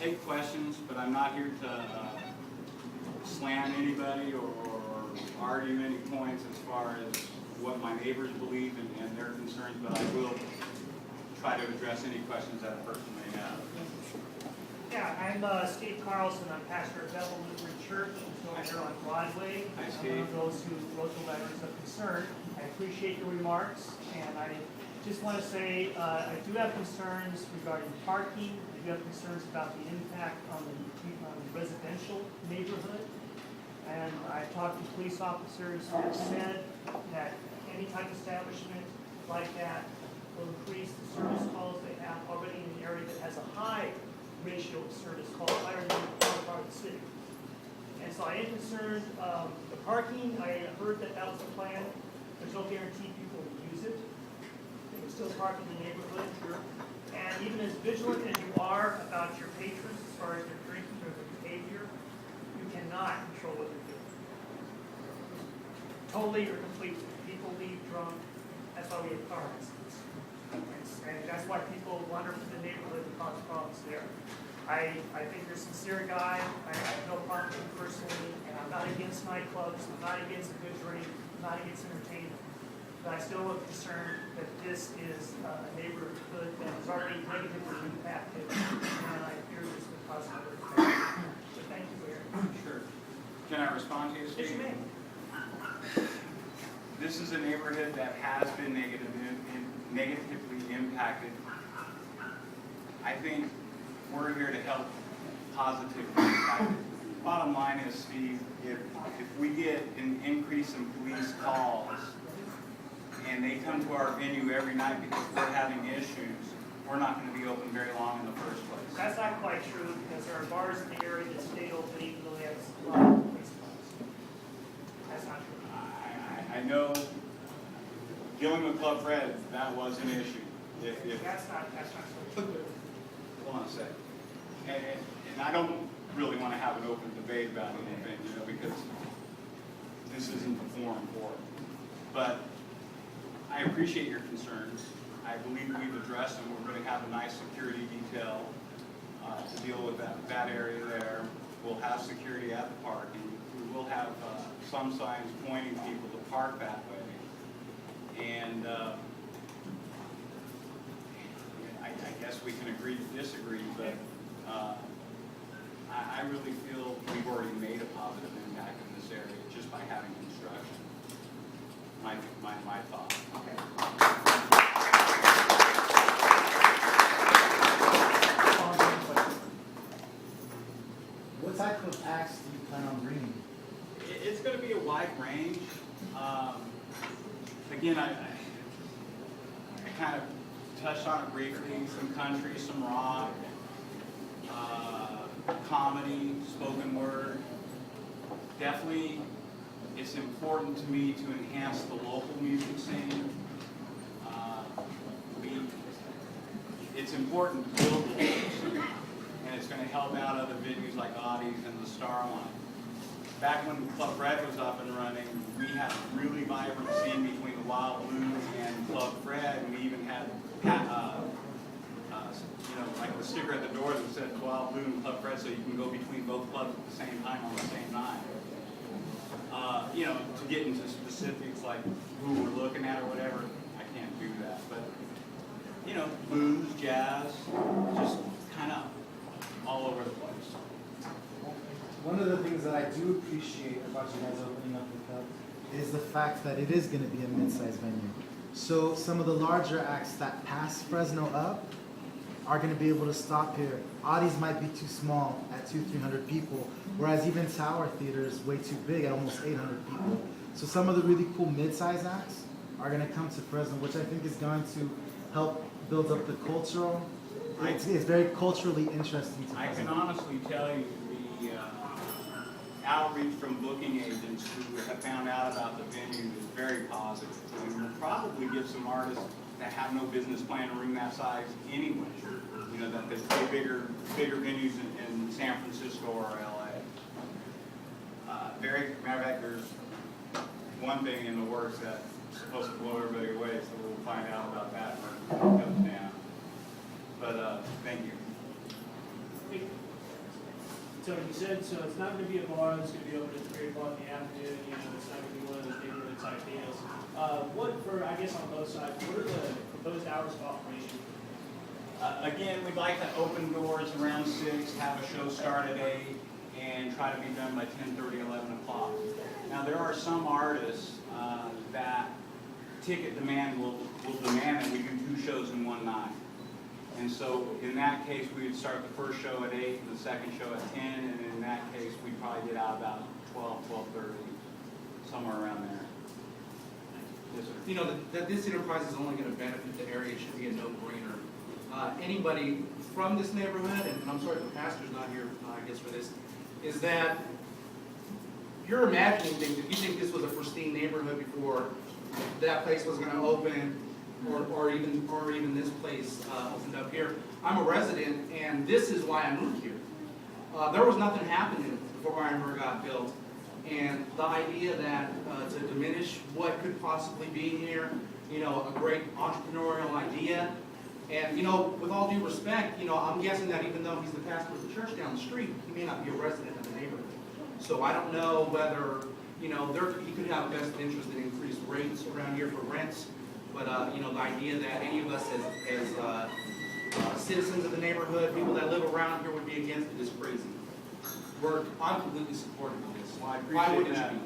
take questions, but I'm not here to slam anybody or argue any points as far as what my neighbors believe and their concerns, but I will try to address any questions that a person may have. Yeah, I'm Steve Carlson. I'm pastor of Bethel Lutheran Church. It's over here on Broadway. Hi, I'm Steve. one of those who wrote the letters of concern. I appreciate your remarks, and I just want to say I do have concerns regarding parking. I do have concerns about the impact on the residential neighborhood. And I talked to police officers who have said that any type of establishment like that will increase the service calls they have already in an area that has a high ratio of service calls, higher than other part of the city. And so I am concerned, the parking, I heard that that was the plan. There's no guarantee people will use it. They can still park in the neighborhood. And even as vigilant as you are about your patrons as far as their drinking or their behavior, you cannot control what they're doing. Totally or completely. People leave drunk. That's why we have car accidents. And that's why people wander from the neighborhood and cause problems there. I think you're a sincere guy. I have no problem with you personally, and I'm not against nightclubs. I'm not against a good drink. I'm not against entertainment. But I still am concerned that this is a neighborhood that is already negatively impacted, and I fear this will cause another effect. So thank you for your Sure. Can I respond to you, Steve? Yes, you may. This is a neighborhood that has been negatively impacted. I think we're here to help positively impact it. Bottom line is, Steve, if we get an increase in police calls and they come to our venue every night because we're having issues, we're not going to be open very long in the first place. That's not quite true, because there are bars in the area that stay open even though they have a lot of police calls. That's not true. I know dealing with Club Fred, that was an issue. That's not so true. Hold on a second. And I don't really want to have an open debate about anything, because this isn't the forum for it. But I appreciate your concerns. I believe we've addressed them. We're going to have a nice security detail to deal with that area there. We'll have security at the park, and we will have some signs pointing people to park that way. And I guess we can agree to disagree, but I really feel we've already made a positive impact in this area just by having construction. My thought. What type of acts do you plan on bringing? It's going to be a wide range. Again, I kind of touched on it briefly. Some country, some rock, comedy, spoken word. Definitely, it's important to me to enhance the local music scene. It's important to build the local scene, and it's going to help out other venues like Audie's and the Starline. Back when Club Fred was up and running, we had a really vibrant scene between the Wild Blues and Club Fred, and we even had like the sticker at the door that said Wild Blue and Club Fred, so you can go between both clubs at the same time on the same night. To get into specifics like who we're looking at or whatever, I can't do that. But blues, jazz, just kind of all over the place. One of the things that I do appreciate about you guys opening up the club is the fact that it is going to be a mid-sized venue. So some of the larger acts that pass Fresno up are going to be able to stop here. Audie's might be too small at 200-300 people, whereas even Tower Theater is way too big at almost 800 people. So some of the really cool mid-sized acts are going to come to Fresno, which I think is going to help build up the cultural. It's very culturally interesting to I can honestly tell you the outreach from booking agents who have found out about the venue is very positive. And we'll probably get some artists that have no business playing a room that size anyway. That they play bigger venues in San Francisco or LA. Matter of fact, there's one thing in the works that's supposed to blow everybody away, so we'll find out about that when it goes down. But thank you. Tony, you said, so it's not gonna be a bar that's gonna be open at 3 o'clock in the afternoon, you know, it's not gonna be one of those neighborhood type deals. What for, I guess on both sides, what are the proposed hours of operation? Again, we'd like to open doors around 6, have a show start at 8, and try to be done by 10:30, 11 o'clock. Now, there are some artists that ticket demand will demand that we do 2 shows in one night. And so in that case, we would start the first show at 8 and the second show at 10, and in that case, we'd probably get out about 12, 12:30, somewhere around there. Yes, sir. You know, that this enterprise is only going to benefit the area, it should be a no-brainer. Anybody from this neighborhood, and I'm sorry if the pastor's not here, I guess, for this, is that you're imagining things. If you think this was a pristine neighborhood before that place was going to open, or even this place opened up here. I'm a resident, and this is why I moved here. There was nothing happening before Ironburg got built, and the idea that to diminish what could possibly be here, you know, a great entrepreneurial idea, and you know, with all due respect, you know, I'm guessing that even though he's the pastor of the church down the street, he may not be a resident of the neighborhood. So I don't know whether, you know, he could have a vested interest in increased rates around here for rents. But, you know, the idea that any of us as citizens of the neighborhood, people that live around here would be against it is crazy. I'm completely supportive of this. Well, I Why appreciate wouldn't that. you be?